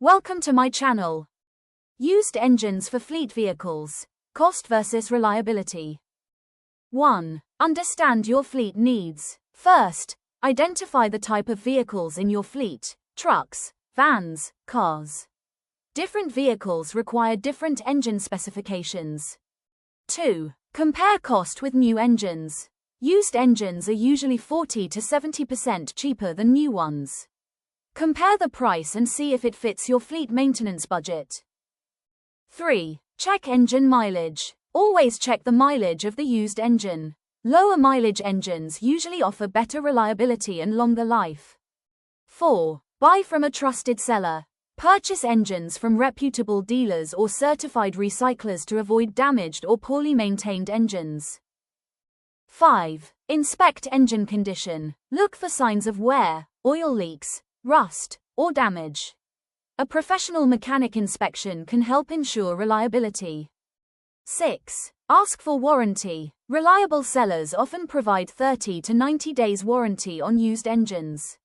Welcome to my channel. Used engines for fleet vehicles. Cost versus reliability. 1. Understand your fleet needs. First, identify the type of vehicles in your fleet: trucks, vans, cars. Different vehicles require different engine specifications. 2. Compare cost with new engines. Used engines are usually 40 to 70% cheaper than new ones. Compare the price and see if it fits your fleet maintenance budget. 3. Check engine mileage. Always check the mileage of the used engine. Lower mileage engines usually offer better reliability and longer life. 4. Buy from a trusted seller. Purchase engines from reputable dealers or certified recyclers to avoid damaged or poorly maintained engines. 5. Inspect engine condition. Look for signs of wear, oil leaks, rust, or damage. A professional mechanic inspection can help ensure reliability. 6. Ask for warranty. Reliable sellers often provide 30 to 90 days warranty on used engines.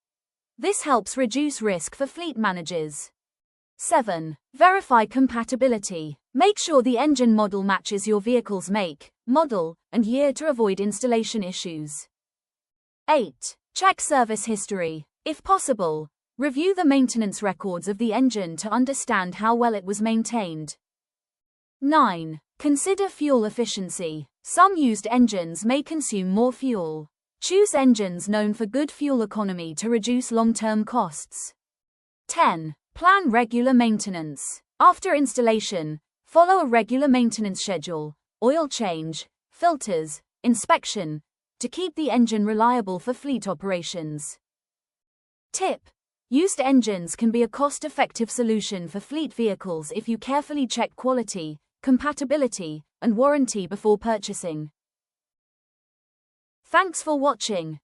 This helps reduce risk for fleet managers. 7. Verify compatibility. Make sure the engine model matches your vehicle's make, model, and year to avoid installation issues. 8. Check service history. If possible, review the maintenance records of the engine to understand how well it was maintained. 9. Consider fuel efficiency. Some used engines may consume more fuel. Choose engines known for good fuel economy to reduce long-term costs. 10. Plan regular maintenance. After installation, follow a regular maintenance schedule: oil change, filters, inspection, to keep the engine reliable for fleet operations. Tip: used engines can be a cost-effective solution for fleet vehicles if you carefully check quality, compatibility, and warranty before purchasing. Thanks for watching.